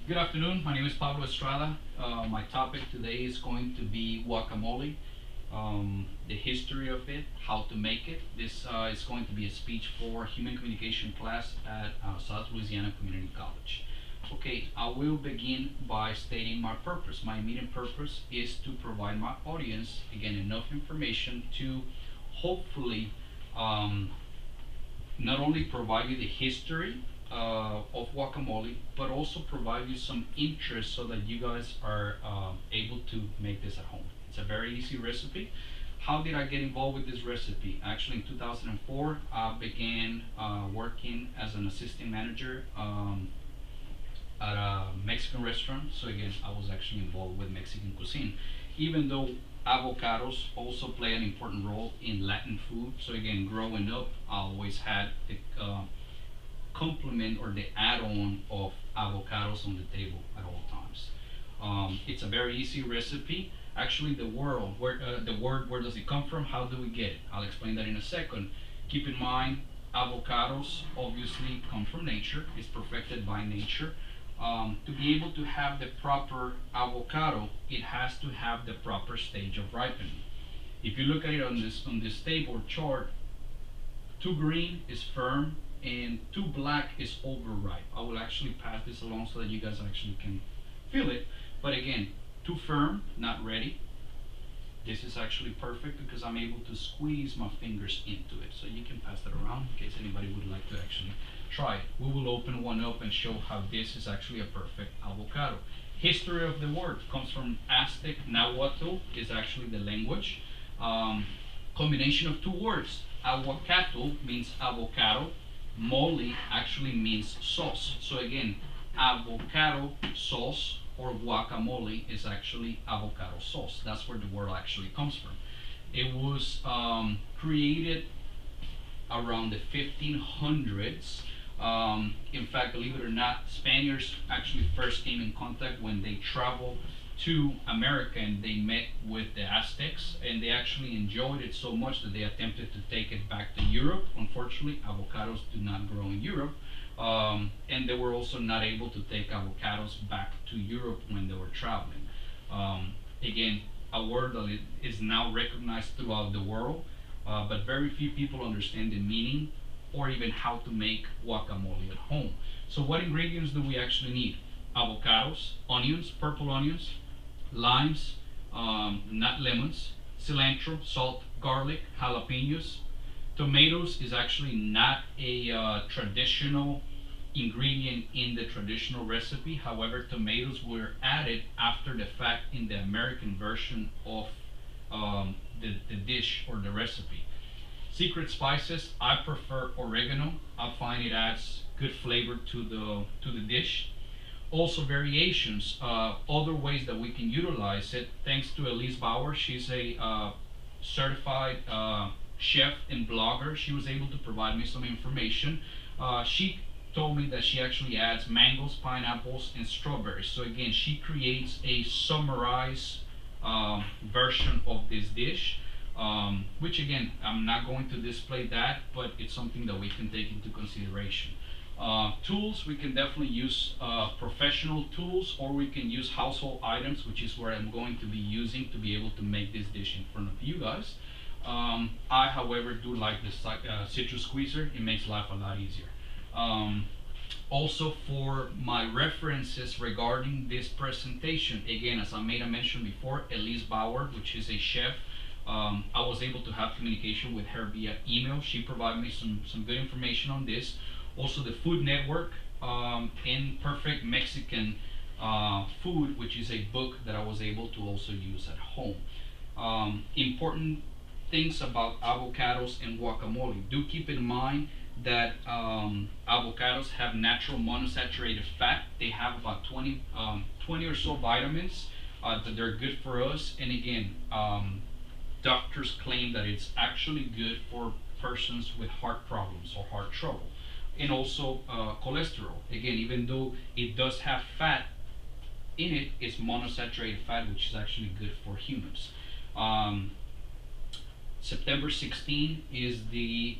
Good afternoon. My name is Pablo Estrada. My topic today is going to be guacamole, the history of it, how to make it. This is going to be a speech for human communication class at South Louisiana Community College. Okay, I will begin by stating my purpose. My immediate purpose is to provide my audience, again, enough information to hopefully um, not only provide you the history of guacamole, but also provide you some interest so that you guys are able to make this at home. It's a very easy recipe. How did I get involved with this recipe? Actually, in 2004, I began working as an assistant manager at a Mexican restaurant. So again, I was actually involved with Mexican cuisine, even though avocados also play an important role in Latin food. So again, growing up, I always had the complement or the add-on of avocados on the table at all times. It's a very easy recipe. Actually, the word, where does it come from? How do we get it? I'll explain that in a second. Keep in mind, avocados obviously come from nature. It's perfected by nature. To be able to have the proper avocado, it has to have the proper stage of ripening. If you look at it on this table chart, too green is firm and too black is overripe. I will actually pass this along so that you guys actually can feel it. But again, too firm, not ready. This is actually perfect because I'm able to squeeze my fingers into it. So you can pass that around in case anybody would like to actually try it. We will open one up and show how this is actually a perfect avocado. History of the word comes from Aztec. Nahuatl is actually the language. Combination of two words. Aguacatl means avocado. Mole actually means sauce. So again, avocado sauce or guacamole is actually avocado sauce. That's where the word actually comes from. It was created around the 1500s. In fact, believe it or not, Spaniards actually first came in contact when they traveled to America and they met with the Aztecs, and they actually enjoyed it so much that they attempted to take it back to Europe. Unfortunately, avocados do not grow in Europe, and they were also not able to take avocados back to Europe when they were traveling. Again, a word that is now recognized throughout the world, but very few people understand the meaning or even how to make guacamole at home. So what ingredients do we actually need? Avocados, onions, purple onions, limes, not lemons, cilantro, salt, garlic, jalapenos. Tomatoes is actually not a traditional ingredient in the traditional recipe. However, tomatoes were added after the fact in the American version of the dish or the recipe. Secret spices, I prefer oregano. I find it adds good flavor to the dish. Also variations, other ways that we can utilize it. Thanks to Elise Bauer, she's a certified chef and blogger. She was able to provide me some information. She told me that she actually adds mangoes, pineapples, and strawberries. So again, she creates a summarized version of this dish, which again, I'm not going to display that, but it's something that we can take into consideration. Tools, we can definitely use professional tools, or we can use household items, which is where I'm going to be using to be able to make this dish in front of you guys. I, however, do like the citrus squeezer. It makes life a lot easier. Also, for my references regarding this presentation, again, as I made a mention before, Elise Bauer, which is a chef, I was able to have communication with her via email. She provided me some good information on this. Also, the Food Network in Perfect Mexican Food, which is a book that I was able to also use at home. Important things about avocados and guacamole. Do keep in mind that avocados have natural monosaturated fat. They have about 20 or so vitamins that they're good for us. And again, doctors claim that it's actually good for persons with heart problems or heart trouble. And also cholesterol. Again, even though it does have fat in it, it's monosaturated fat, which is actually good for humans. September 16 is the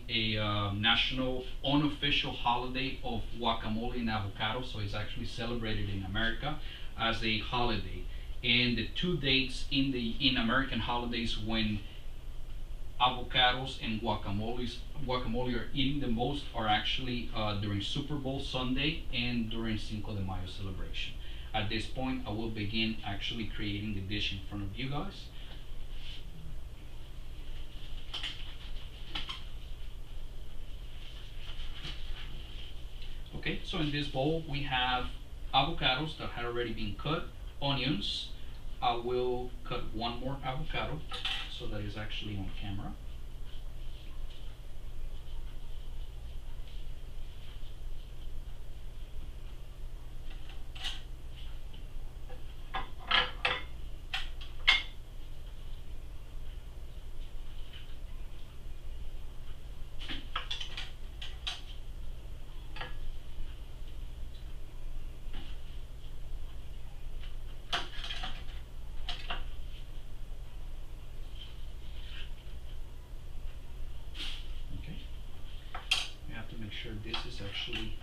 national unofficial holiday of guacamole and avocado, so it's actually celebrated in America as a holiday. And the two dates in American holidays when avocados and guacamole are eating the most are actually during Super Bowl Sunday and during Cinco de Mayo celebration. At this point, I will begin actually creating the dish in front of you guys. Okay, so in this bowl we have avocados that had already been cut, onions. I will cut one more avocado so that is actually on camera. Okay, you have to make sure this is actually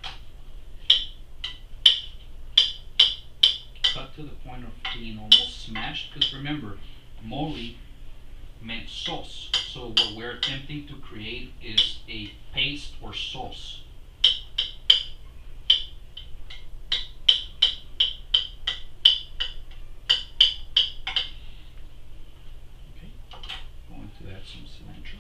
cut to the point of being almost smashed, because remember, mole meant sauce. So what we're attempting to create is a paste or sauce. Okay, going to add some cilantro.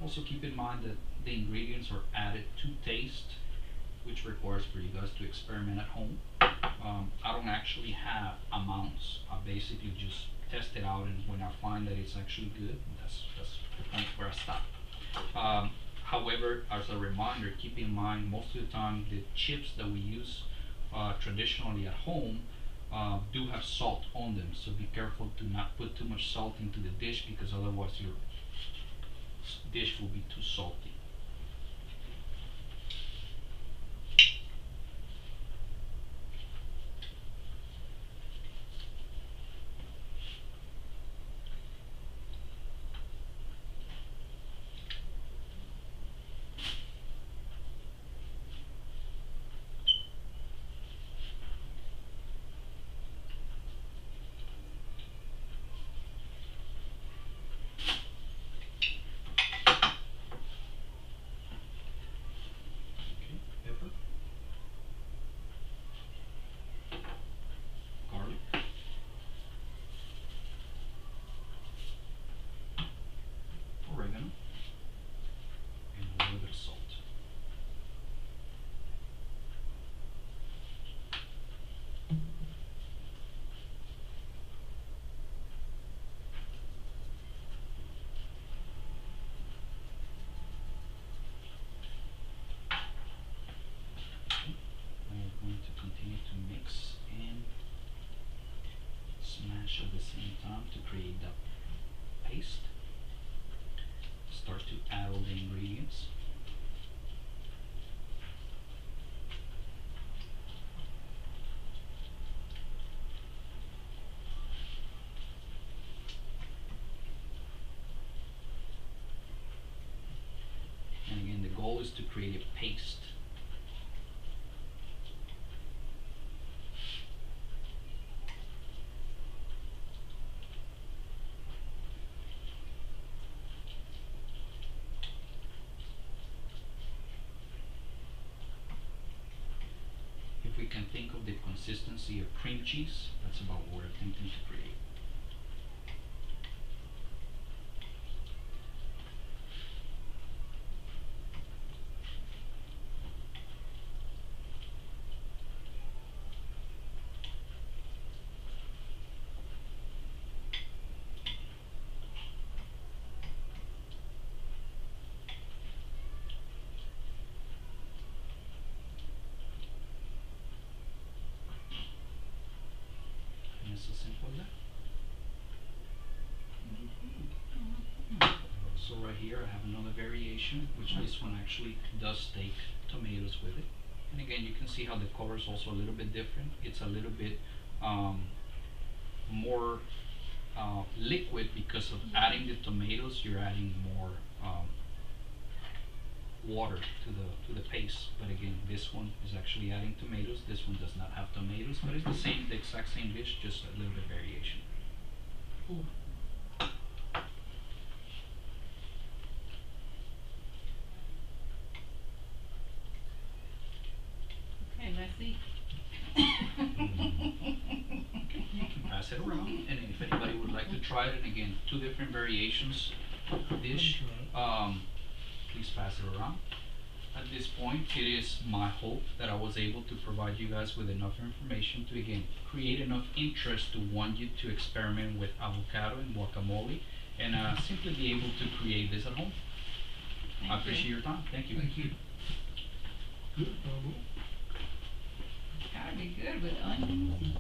Also keep in mind that the ingredients are added to taste, which requires for you guys to experiment at home. I don't actually have amounts. I basically just test it out, and when I find that it's actually good, that's the point where I stop. However, as a reminder, keep in mind most of the time the chips that we use traditionally at home do have salt on them, so be careful to not put too much salt into the dish, because otherwise your dish will be too salty. Okay, pepper, garlic, oregano, and a little bit of salt. Okay, we're going to continue to mix and smash at the same time to create that paste. Start to add all the ingredients. And again, the goal is to create a paste. If we can think of the consistency of cream cheese, that's about what we're attempting to create. And it's as simple as that. So right here I have another variation, which this one actually does take tomatoes with it. And again, you can see how the color is also a little bit different. It's a little bit more liquid because of adding the tomatoes. You're adding more water to the paste. But again, this one is actually adding tomatoes. This one does not have tomatoes, but it's the exact same dish, just a little bit variation. Ooh. Okay, let's see. You can pass it around, and if anybody would like to try it, and again, two different variations dish, please pass it around. At this point, it is my hope that I was able to provide you guys with enough information to again create enough interest to want you to experiment with avocado and guacamole, and simply be able to create this at home. Thank I appreciate you. your time. Thank you. Thank you. Good, Gotta be good with onions.